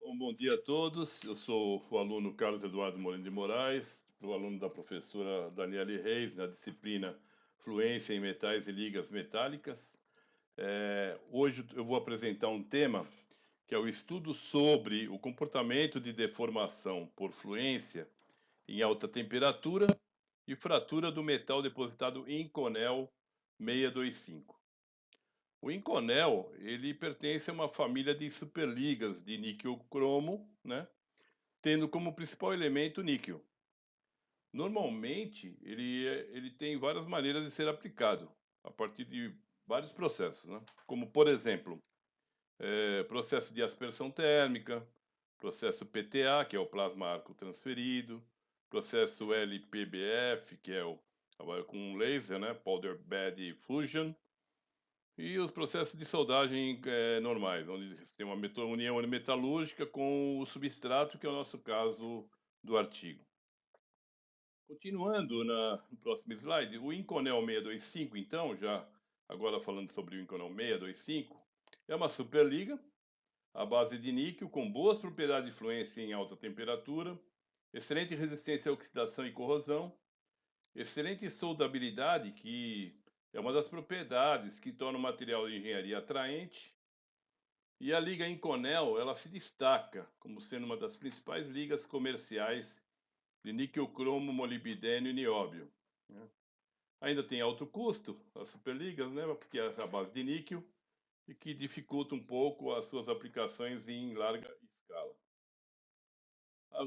Bom dia a todos. Eu sou o aluno Carlos Eduardo Molina de Moraes, o aluno da professora Daniele Reis, na disciplina Fluência em Metais e Ligas Metálicas. Hoje eu vou apresentar um tema que é o estudo sobre o comportamento de deformação por fluência em alta temperatura e fratura do metal depositado em Inconel 625. O Inconel, ele pertence a uma família de superligas de níquel-cromo, né? Tendo como principal elemento o níquel. Normalmente, ele tem várias maneiras de ser aplicado, a partir de vários processos, né? Como, por exemplo, processo de aspersão térmica, processo PTA, que é o plasma arco transferido, processo LPBF, que é o com laser, né? Powder Bed Fusion, e os processos de soldagem normais, onde tem uma união metalúrgica com o substrato, que é o nosso caso do artigo. Continuando no próximo slide, o Inconel 625, então, já agora falando sobre o Inconel 625, é uma superliga à base de níquel com boas propriedades de fluência em alta temperatura, excelente resistência à oxidação e corrosão, excelente soldabilidade, que é uma das propriedades que torna o material de engenharia atraente. E a liga Inconel, ela se destaca como sendo uma das principais ligas comerciais de níquel, cromo, molibdênio e nióbio, né? Ainda tem alto custo, as superligas, né? Porque é a base de níquel e que dificulta um pouco as suas aplicações em larga escala.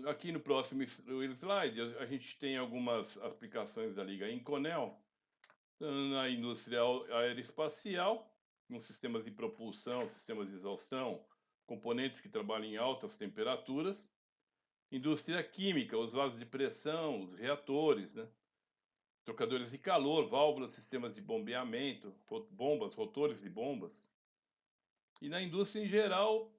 Aqui no próximo slide, a gente tem algumas aplicações da liga Inconel na indústria aeroespacial, nos sistemas de propulsão, sistemas de exaustão, componentes que trabalham em altas temperaturas, indústria química, os vasos de pressão, os reatores, né? Trocadores de calor, válvulas, sistemas de bombeamento, bombas, rotores de bombas. E na indústria em geral,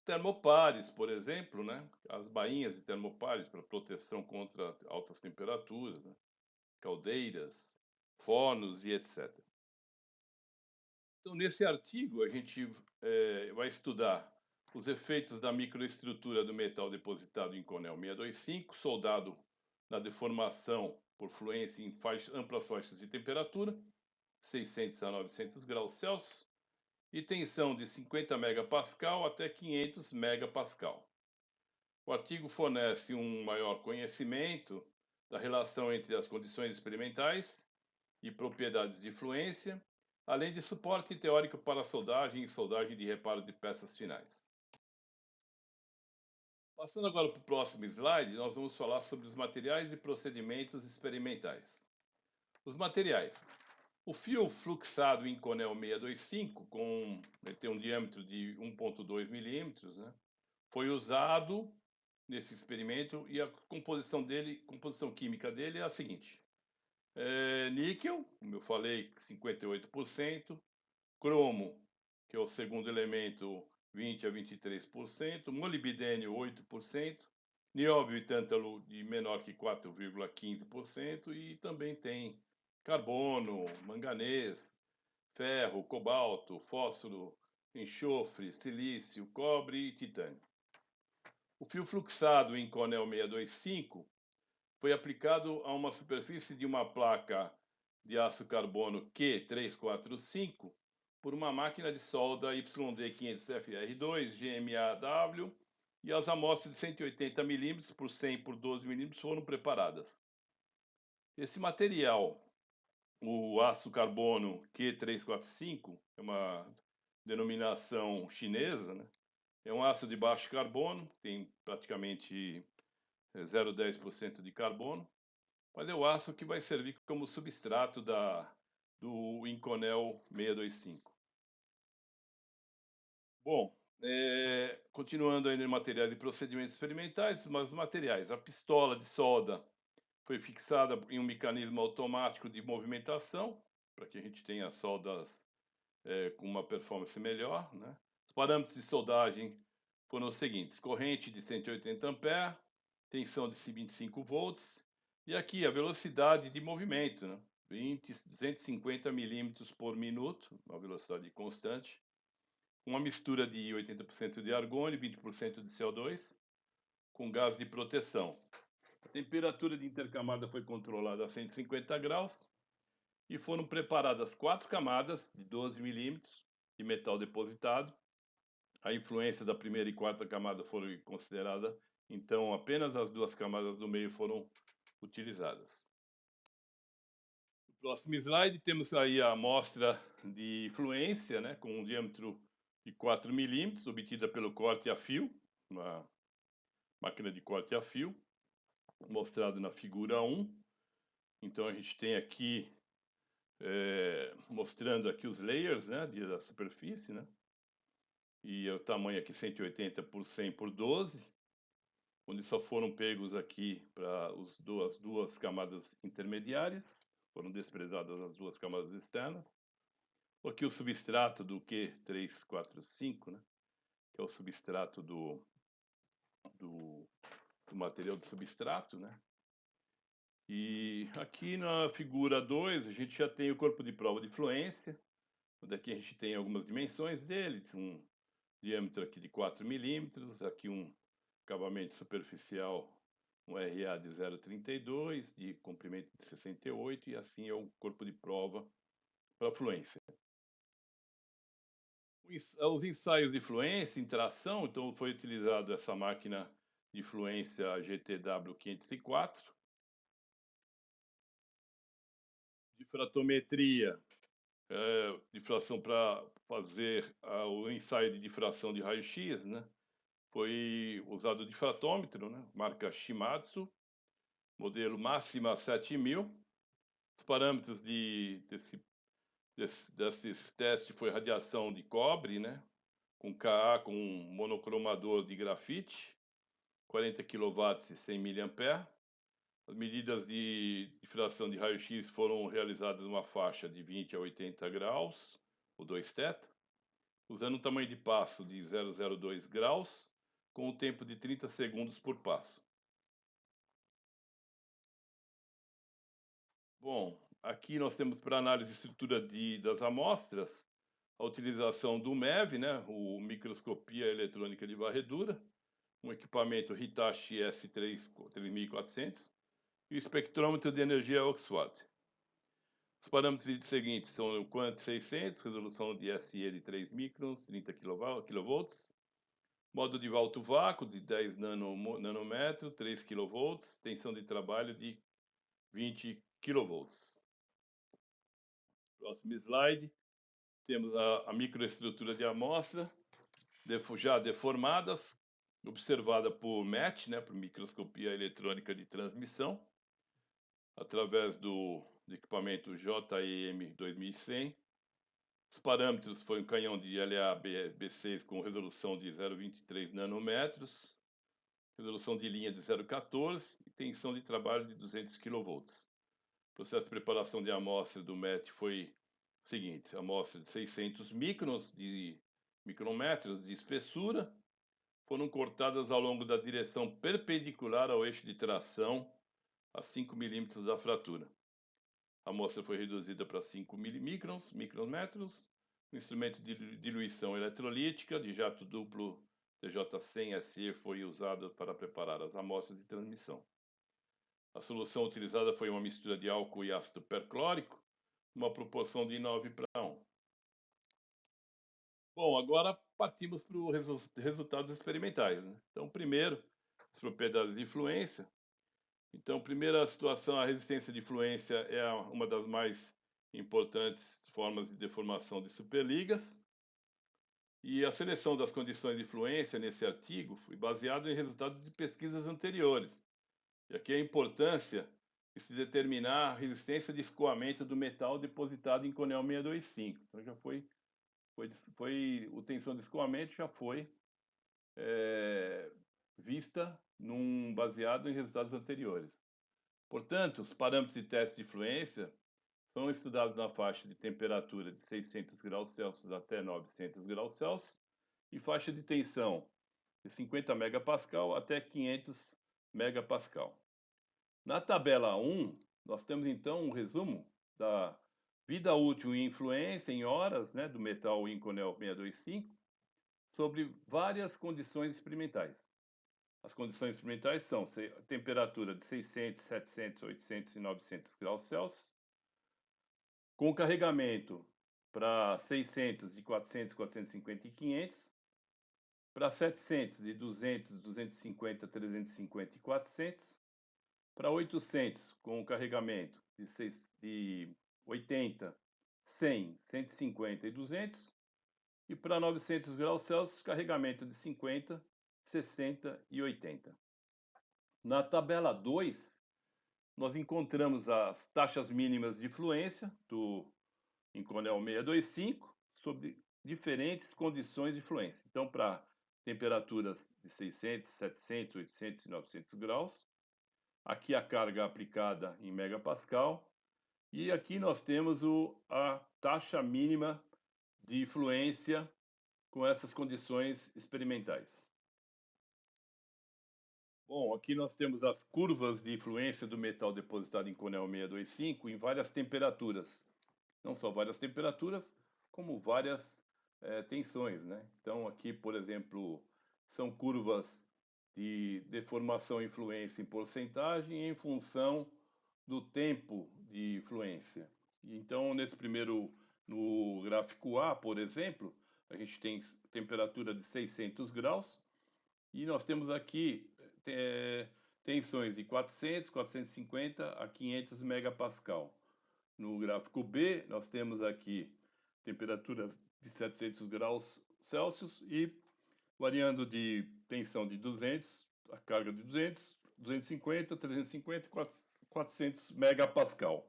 termopares, por exemplo, né? As bainhas de termopares para proteção contra altas temperaturas, né? Caldeiras, fornos e etc. Então, nesse artigo, a gente vai estudar os efeitos da microestrutura do metal depositado em Conel 625, soldado na deformação por fluência em amplas faixas de temperatura, 600 a 900 graus Celsius, e tensão de 50 megapascal até 500 megapascal. O artigo fornece um maior conhecimento da relação entre as condições experimentais e propriedades de fluência, além de suporte teórico para soldagem e soldagem de reparo de peças finais. Passando agora para o próximo slide, nós vamos falar sobre os materiais e procedimentos experimentais. Os materiais. O fio fluxado em Conel 625, ele tem um diâmetro de 1,2 milímetros, né, foi usado nesse experimento e a composição química dele é a seguinte: níquel, como eu falei, 58%, cromo, que é o segundo elemento, 20 a 23%, molibdênio, 8%, nióbio e tântalo de menor que 4,15% e também tem carbono, manganês, ferro, cobalto, fósforo, enxofre, silício, cobre e titânio. O fio fluxado em Conel 625 foi aplicado a uma superfície de uma placa de aço carbono Q345 por uma máquina de solda YD500FR2 GMAW, e as amostras de 180 mm por 100 por 12 mm foram preparadas. Esse material, o aço carbono Q345, é uma denominação chinesa, né? É um aço de baixo carbono, tem praticamente 0,10% de carbono, mas é o aço que vai servir como substrato do Inconel 625. Bom, continuando ainda em materiais e procedimentos experimentais, mas os materiais. A pistola de solda foi fixada em um mecanismo automático de movimentação, para que a gente tenha soldas com uma performance melhor, né? Os parâmetros de soldagem foram os seguintes: corrente de 180 A, tensão de 25 volts, e aqui a velocidade de movimento, né? 250 milímetros por minuto, uma velocidade constante, uma mistura de 80% de argônio, 20% de CO2, com gás de proteção. A temperatura de intercamada foi controlada a 150 graus e foram preparadas 4 camadas de 12 milímetros de metal depositado. A influência da primeira e quarta camada foram consideradas, então apenas as 2 camadas do meio foram utilizadas. No próximo slide temos aí a amostra de fluência, né, com um diâmetro de 4 milímetros, obtida pelo corte a fio, uma máquina de corte a fio, mostrado na figura 1. Então a gente tem aqui mostrando aqui os layers, né, da superfície, né, e o tamanho aqui 180 por 100 por 12, onde só foram pegos aqui para as duas camadas intermediárias, foram desprezadas as 2 camadas externas. Aqui o substrato do Q345, né, que é o substrato do material de substrato, né. E aqui na figura 2 a gente já tem o corpo de prova de fluência. Daqui a gente tem algumas dimensões dele, um diâmetro aqui de 4 milímetros, aqui um acabamento superficial, um RA de 0,32, de comprimento de 68, e assim é o corpo de prova para fluência. Os ensaios de fluência em tração, então foi utilizado essa máquina de fluência GTW 504, difratometria, difração para fazer o ensaio de difração de raio-x, né? Foi usado o difratômetro, né? Marca Shimadzu, modelo Máxima 7000. Os parâmetros desses testes foi radiação de cobre, né? Com Ka com um monocromador de grafite, 40 kW e 100 mA. As medidas de difração de raio-x foram realizadas numa faixa de 20 a 80 graus, o 2 θ, usando um tamanho de passo de 0,02 graus, com o tempo de 30 segundos por passo. Bom, aqui nós temos para análise de estrutura das amostras, a utilização do MEV, né, o microscopia eletrônica de varredura, um equipamento Hitachi S3400 e o espectrômetro de energia Oxford. Os parâmetros seguintes são o Quant 600, resolução de SE de 3 microns, 30 kV, modo de alto-vácuo de 10 nanômetros, 3 kV, tensão de trabalho de 20 kV. Próximo slide, temos a microestrutura de amostra, já deformadas, observada por MET, né, por microscopia eletrônica de transmissão, através do equipamento JEM 2100. Os parâmetros foi um canhão de LA-B6 com resolução de 0,23 nanômetros, resolução de linha de 0,14 e tensão de trabalho de 200 kV. O processo de preparação de amostra do MET foi o seguinte: amostra de 600 micrômetros de espessura foram cortadas ao longo da direção perpendicular ao eixo de tração a 5 milímetros da fratura. A amostra foi reduzida para 5 micrômetros. O instrumento de diluição eletrolítica de jato duplo TJ100 SE foi usado para preparar as amostras de transmissão. A solução utilizada foi uma mistura de álcool e ácido perclórico, uma proporção de 9:1. Bom, agora partimos para os resultados experimentais, né? Então, primeiro, as propriedades de fluência. Então, primeira situação, a resistência de fluência é uma das mais importantes formas de deformação de superligas. E a seleção das condições de fluência nesse artigo foi baseado em resultados de pesquisas anteriores. E aqui a importância de se determinar a resistência de escoamento do metal depositado em Conel 625. Então já o tensão de escoamento já foi vista baseado em resultados anteriores. Portanto, os parâmetros de teste de fluência são estudados na faixa de temperatura de 600 graus Celsius até 900 graus Celsius e faixa de tensão de 50 megapascal até 500 megapascal. Na tabela 1, nós temos então um resumo da vida útil e influência em horas, né, do metal Inconel 625 sobre várias condições experimentais. As condições experimentais são temperatura de 600, 700, 800 e 900 graus Celsius, com carregamento para 600, de 400, 450 e 500, para 700, de 200, 250, 350 e 400, para 800, com carregamento de 80, 100, 150 e 200, e para 900 graus Celsius, carregamento de 50, 60 e 80. Na tabela 2, nós encontramos as taxas mínimas de fluência do Inconel 625 sobre diferentes condições de fluência. Então, para temperaturas de 600, 700, 800 e 900 graus, aqui a carga aplicada em megapascal, e aqui nós temos a taxa mínima de fluência com essas condições experimentais. Bom, aqui nós temos as curvas de influência do metal depositado em Conel 625 em várias temperaturas. Não só várias temperaturas, como várias tensões, né? Então aqui, por exemplo, são curvas de deformação e influência em porcentagem em função do tempo de influência. Então, no gráfico A, por exemplo, a gente tem temperatura de 600 graus e nós temos aqui tensões de 400, 450 a 500 megapascal. No gráfico B, nós temos aqui temperaturas de 700 graus Celsius e variando de tensão de 200, a carga de 200, 250, 350 e 400 megapascal.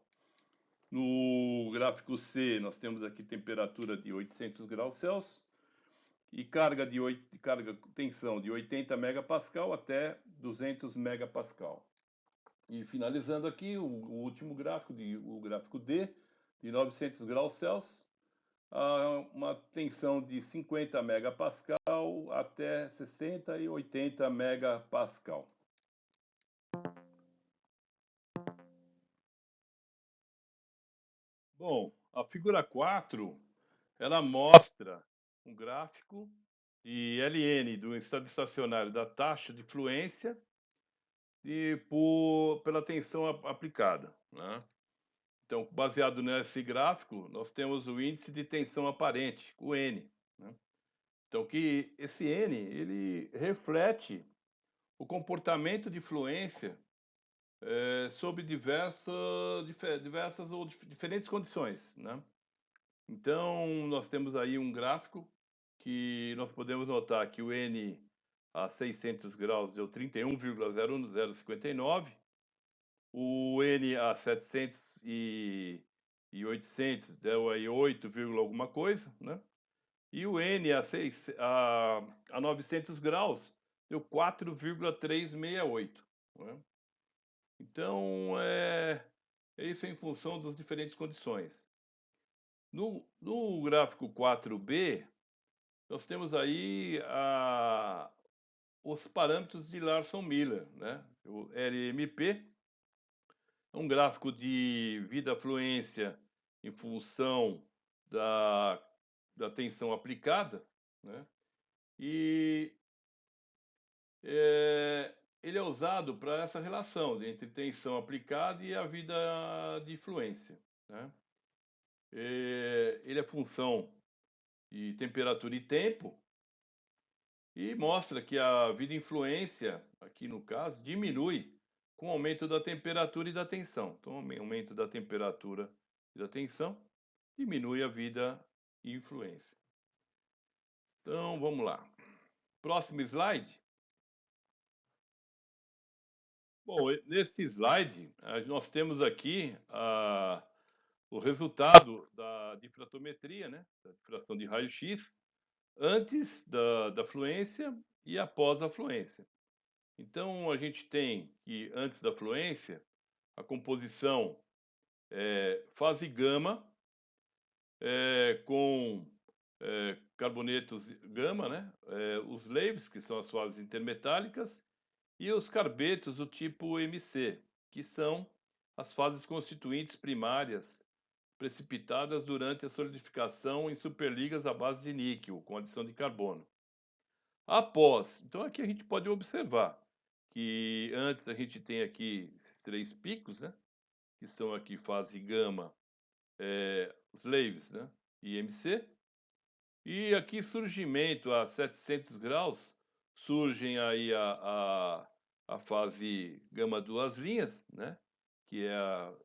No gráfico C, nós temos aqui temperatura de 800 graus Celsius e tensão de 80 megapascal até 200 megapascal. E finalizando aqui, o último gráfico, o gráfico D, de 900 graus Celsius, uma tensão de 50 megapascal até 60 e 80 megapascal. Bom, a figura 4, ela mostra um gráfico de LN do estado estacionário da taxa de fluência pela tensão aplicada, né? Então, baseado nesse gráfico, nós temos o índice de tensão aparente, o N, né? Então, que esse N, ele reflete o comportamento de fluência sob diversas ou diferentes condições, né? Então, nós temos aí um gráfico que nós podemos notar que o N a 600 graus deu 31,0059, o N a 700 e 800 deu aí 8, alguma coisa, né? E o N a 900 graus deu 4,368, né? Então, isso em função das diferentes condições. No gráfico 4B, nós temos aí os parâmetros de Larson-Miller, né? O LMP é um gráfico de vida-fluência em função da tensão aplicada, né? E ele é usado para essa relação entre tensão aplicada e a vida de fluência, né? Ele é função de temperatura e tempo e mostra que a vida influência, aqui no caso, diminui com o aumento da temperatura e da tensão. Então, o aumento da temperatura e da tensão diminui a vida e influência. Então, vamos lá. Próximo slide. Bom, neste slide, nós temos aqui o resultado da difratometria, né? Da difração de raio-x, antes da fluência e após a fluência. Então, a gente tem que, antes da fluência, a composição fase gama, com carbonetos gama, né? Os leaves, que são as fases intermetálicas, e os carbetos do tipo MC, que são as fases constituintes primárias precipitadas durante a solidificação em superligas à base de níquel, com adição de carbono. Após, então aqui a gente pode observar que antes a gente tem aqui esses três picos, né? Que são aqui fase gama, os Leaves, né? E MC. E aqui surgimento a 700 graus, surgem aí a fase gama duas linhas, né? Que é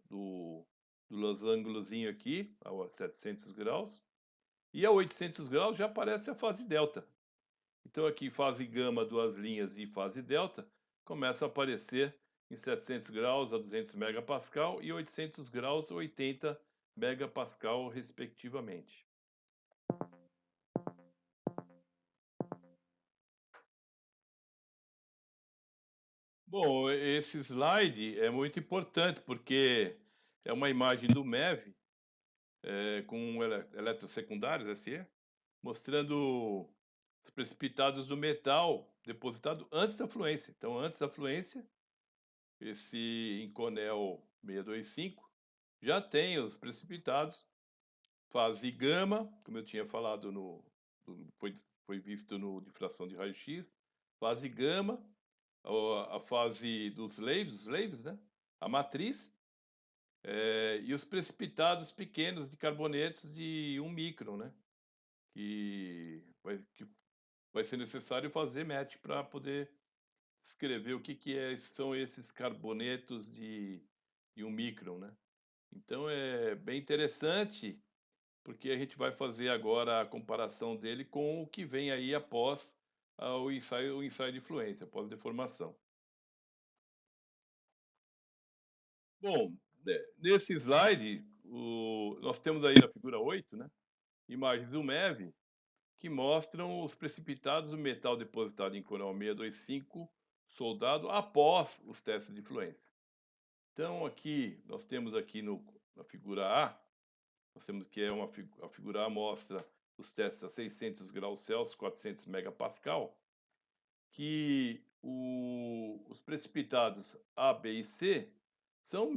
do losangulozinho aqui, a 700 graus. E a 800 graus já aparece a fase delta. Então aqui fase gama, duas linhas e fase delta começa a aparecer em 700 graus a 200 megapascal e 800 graus a 80 megapascal respectivamente. Bom, esse slide é muito importante porque é uma imagem do MEV com eletrosecundários, SE, mostrando os precipitados do metal depositado antes da fluência. Então, antes da fluência, esse Inconel 625 já tem os precipitados, fase gama, como eu tinha falado foi visto no difração de raio-x, fase gama, a fase dos os leves, né? A matriz, e os precipitados pequenos de carbonetos de 1 micron, né? Que vai ser necessário fazer MET para poder escrever o que são esses carbonetos de 1 micron, né? Então é bem interessante, porque a gente vai fazer agora a comparação dele com o que vem aí após o ensaio de fluência, após a deformação. Bom, nesse slide, nós temos aí na figura 8, né, imagens do MEV que mostram os precipitados do metal depositado em coral 625 soldado após os testes de fluência. Então aqui, nós temos aqui na figura A, nós temos que a figura A mostra os testes a 600 graus Celsius, 400 megapascal, que os precipitados A, B e C são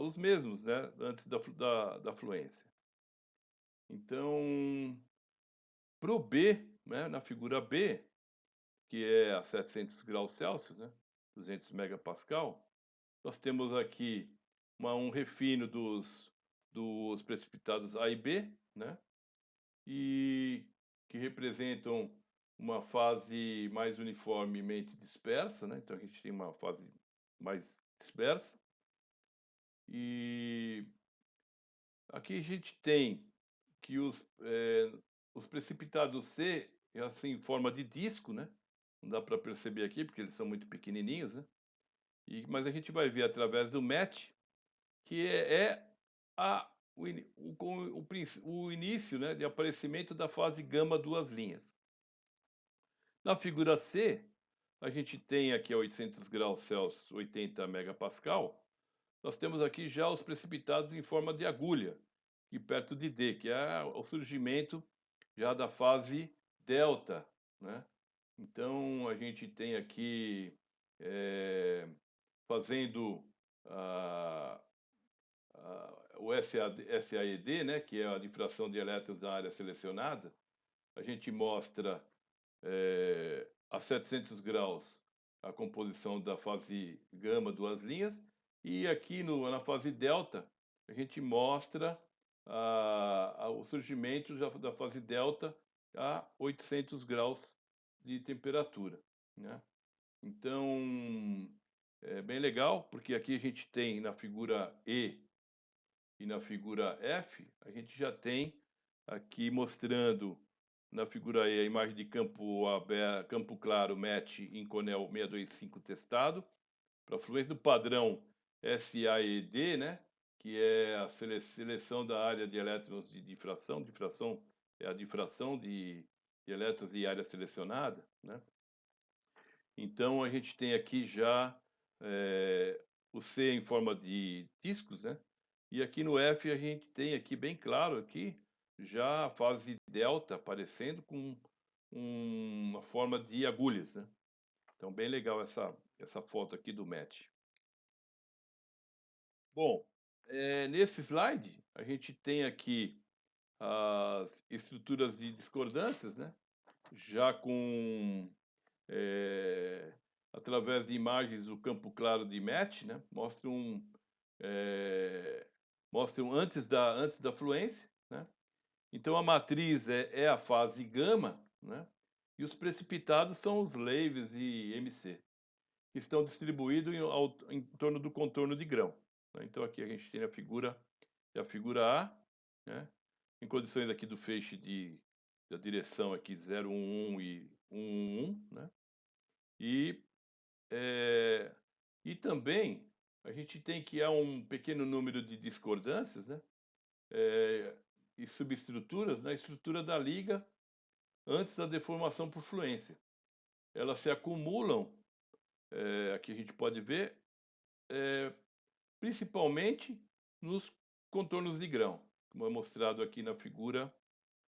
os mesmos, né, antes da fluência. Então, para o B, né, na figura B, que é a 700 graus Celsius, né, 200 megapascal, nós temos aqui um refino dos precipitados A e B, né, e que representam uma fase mais uniformemente dispersa, né? Então a gente tem uma fase mais dispersa. E aqui a gente tem que os precipitados C é assim em forma de disco, né? Não dá para perceber aqui porque eles são muito pequenininhos, né? Mas a gente vai ver através do MET que é a, o, ini- o início, né, de aparecimento da fase gama duas linhas. Na figura C, a gente tem aqui a 800 graus Celsius, 80 megapascal. Nós temos aqui já os precipitados em forma de agulha, e perto de D, que é o surgimento já da fase delta, né? Então a gente tem aqui fazendo o SAED, né, que é a difração de elétrons na área selecionada. A gente mostra a 700 graus a composição da fase gama, duas linhas, e aqui na fase delta a gente mostra o surgimento da fase delta a 800 graus de temperatura, né? Então é bem legal, porque aqui a gente tem na figura E e na figura F, a gente já tem aqui mostrando na figura E a imagem de campo aberto, campo claro, MET Inconel 625 testado, para fluência do padrão SAED, né? Que é a seleção da área de elétrons de difração. Difração é a difração de elétrons de área selecionada, né? Então a gente tem aqui já o C em forma de discos, né? E aqui no F a gente tem aqui bem claro aqui já a fase delta aparecendo com uma forma de agulhas, né? Então bem legal essa foto aqui do match. Bom, nesse slide a gente tem aqui as estruturas de discordâncias, né? Já com através de imagens do campo claro de MET, né, mostram antes da fluência, né? Então a matriz é a fase gama, né? E os precipitados são os Leaves e MC, que estão distribuídos em torno do contorno de grão, né? Então aqui a gente tem a figura A, né? Em condições aqui do feixe da direção aqui 0, 1, 1 e 1, 1, 1, né? E também a gente tem que há um pequeno número de discordâncias, né? E subestruturas na estrutura da liga antes da deformação por fluência. Elas se acumulam, aqui a gente pode ver, principalmente nos contornos de grão, como é mostrado aqui na figura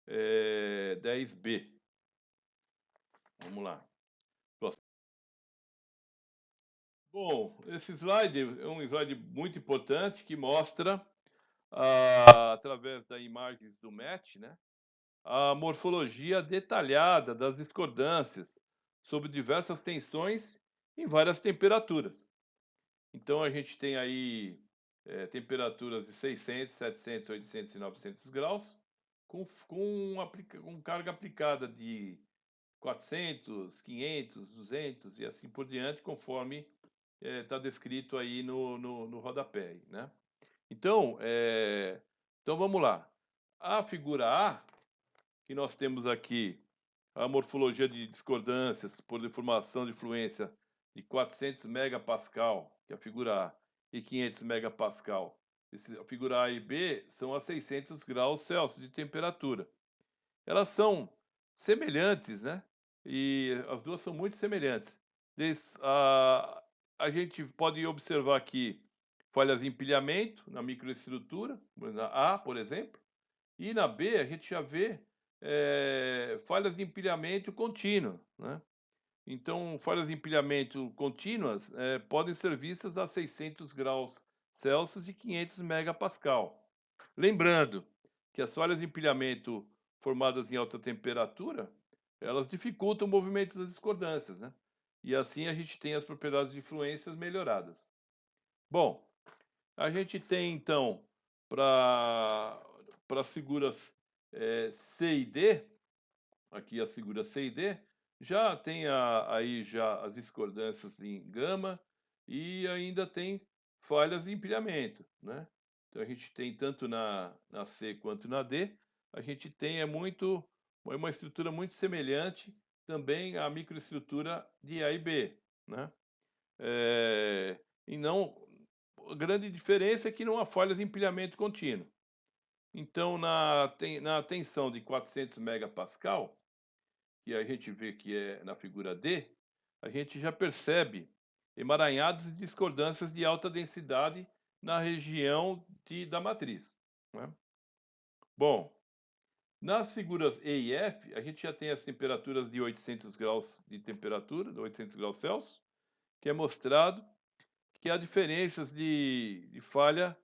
10b. Vamos lá. Próximo. Bom, esse slide é um slide muito importante que mostra, através das imagens do MET, né, a morfologia detalhada das discordâncias sobre diversas tensões em várias temperaturas. Então a gente tem aí temperaturas de 600, 700, 800 e 900 graus, com carga aplicada de 400, 500, 200 e assim por diante, conforme está descrito aí no rodapé, né? Então vamos lá. A figura A, que nós temos aqui a morfologia de discordâncias por deformação de fluência de 400 megapascal, que é a figura A, e 500 megapascal. A figura A e B são a 600 graus Celsius de temperatura. Elas são semelhantes, né? E as duas são muito semelhantes. A gente pode observar aqui falhas de empilhamento na microestrutura, na A, por exemplo, e na B a gente já vê falhas de empilhamento contínuo, né? Então, falhas de empilhamento contínuas podem ser vistas a 600 graus Celsius e 500 megapascal. Lembrando que as falhas de empilhamento formadas em alta temperatura, elas dificultam o movimento das discordâncias, né? E assim a gente tem as propriedades de influências melhoradas. Bom, a gente tem então para as figuras C e D, aqui as figuras C e D, já tem aí já as discordâncias em gama e ainda tem falhas de empilhamento, né? Então a gente tem tanto na C quanto na D, a gente tem uma estrutura muito semelhante também à microestrutura de A e B, né? E não, a grande diferença é que não há falhas de empilhamento contínuo. Então na tensão de 400 megapascal, que a gente vê que é na figura D, a gente já percebe emaranhados e discordâncias de alta densidade na região da matriz, né? Bom, nas figuras E e F, a gente já tem as temperaturas de 800 graus de temperatura, de 800 graus Celsius, que é mostrado que há diferenças de falha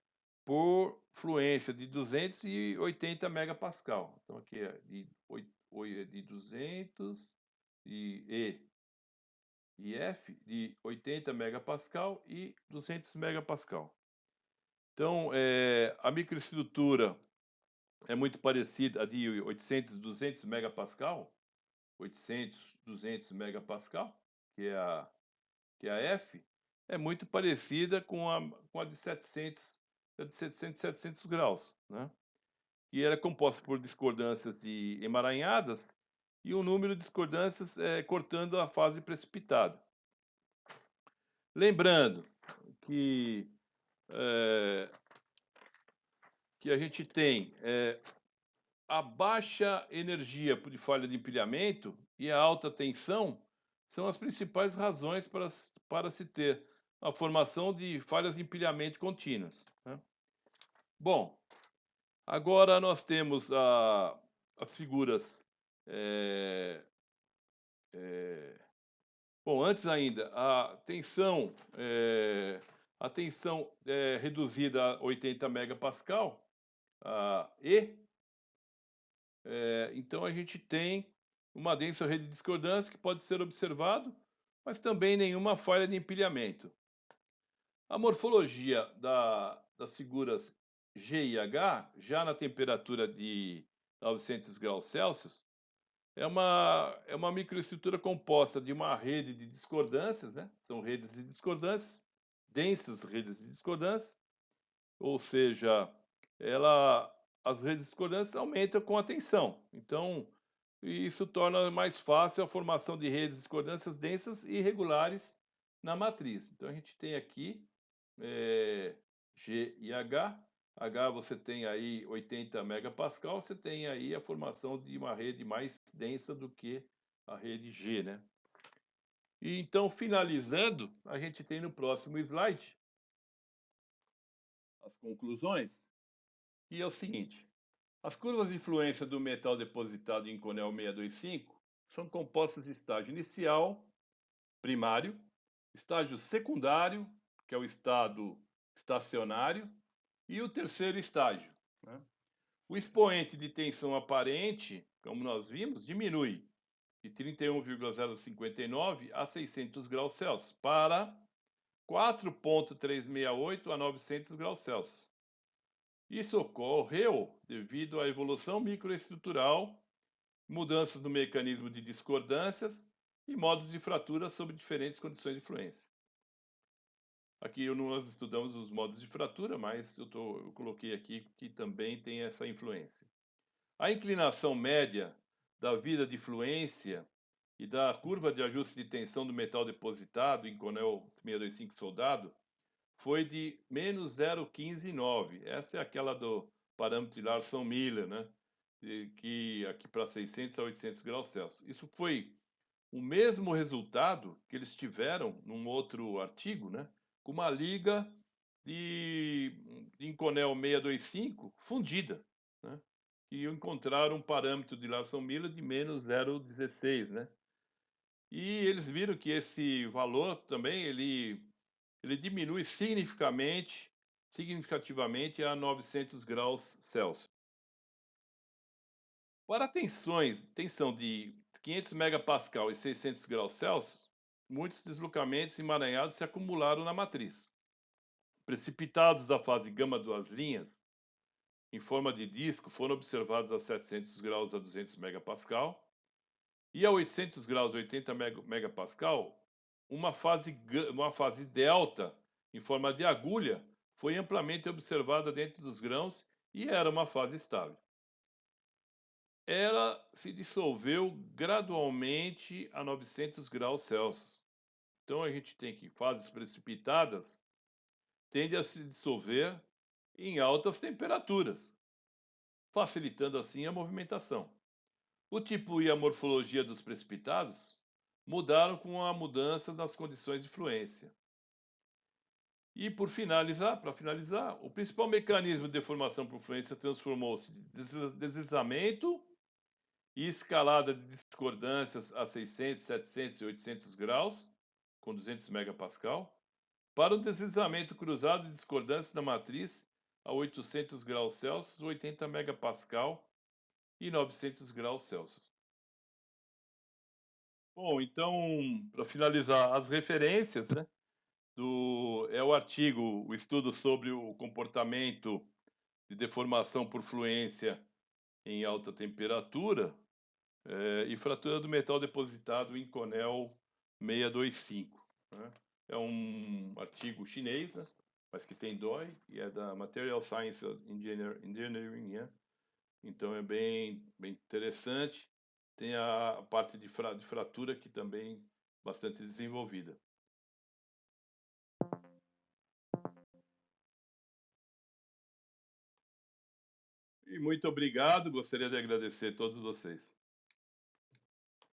por fluência de 280 megapascal. Então aqui é de 200 e F de 80 megapascal e 200 megapascal. Então, a microestrutura é muito parecida a de 800, 200 megapascal, 800, 200 megapascal, que é a F, é muito parecida com a de 700, 700 graus, né? E ela é composta por discordâncias emaranhadas e um número de discordâncias cortando a fase precipitada. Lembrando que a gente tem a baixa energia de falha de empilhamento e a alta tensão são as principais razões para se ter a formação de falhas de empilhamento contínuas, né? Bom, agora nós temos as figuras. Bom, antes ainda, a tensão reduzida a 80 megapascal, então a gente tem uma densa rede de discordância que pode ser observado mas também nenhuma falha de empilhamento. A morfologia das figuras G e H, já na temperatura de 900 graus Celsius, é uma microestrutura composta de uma rede de discordâncias, né? São redes de discordâncias, densas redes de discordâncias, ou seja, as redes de discordâncias aumentam com a tensão. Então, isso torna mais fácil a formação de redes de discordâncias densas e irregulares na matriz. Então, a gente tem aqui G e H. H você tem aí 80 megapascal, você tem aí a formação de uma rede mais densa do que a rede G, né? E então, finalizando, a gente tem no próximo slide as conclusões, e é o seguinte: as curvas de influência do metal depositado em Inconel 625 são compostas de estágio inicial, primário, estágio secundário, que é o estado estacionário, e o terceiro estágio, né? O expoente de tensão aparente, como nós vimos, diminui de 31,059 a 600 graus Celsius para 4,368 a 900 graus Celsius. Isso ocorreu devido à evolução microestrutural, mudanças no mecanismo de discordâncias e modos de fratura sob diferentes condições de fluência. Aqui nós estudamos os modos de fratura, mas eu coloquei aqui que também tem essa influência. A inclinação média da vida de fluência e da curva de ajuste de tensão do metal depositado em Conel 625 soldado foi de menos 0,159. Essa é aquela do parâmetro de Larson-Miller, né? Que aqui para 600 a 800 graus Celsius. Isso foi o mesmo resultado que eles tiveram num outro artigo, né? Com uma liga de Inconel 625 fundida, né? E encontraram um parâmetro de Larson-Miller de menos 0,16, né? E eles viram que esse valor também ele diminui significativamente a 900 graus Celsius. Para tensão de 500 megapascal e 600 graus Celsius, muitos deslocamentos emaranhados se acumularam na matriz. Precipitados da fase gama duas linhas, em forma de disco, foram observados a 700 graus a 200 megapascal e a 800 graus 80 megapascal, uma fase delta em forma de agulha foi amplamente observada dentro dos grãos e era uma fase estável. Ela se dissolveu gradualmente a 900 graus Celsius. Então a gente tem que fases precipitadas tendem a se dissolver em altas temperaturas, facilitando assim a movimentação. O tipo e a morfologia dos precipitados mudaram com a mudança das condições de fluência. E para finalizar, o principal mecanismo de deformação por fluência transformou-se de deslizamento e escalada de discordâncias a 600, 700 e 800 graus, com 200 megapascal, para um deslizamento cruzado de discordâncias da matriz a 800 graus Celsius, 80 megapascal e 900 graus Celsius. Bom, então, para finalizar, as referências, né, é o artigo, o estudo sobre o comportamento de deformação por fluência em alta temperatura e fratura do metal depositado em Conel 625. Né? É um artigo chinês, né, mas que tem DOI, e é da Material Science Engineering, né? Então é bem interessante. Tem a parte de fratura que também é bastante desenvolvida. E muito obrigado, gostaria de agradecer a todos vocês.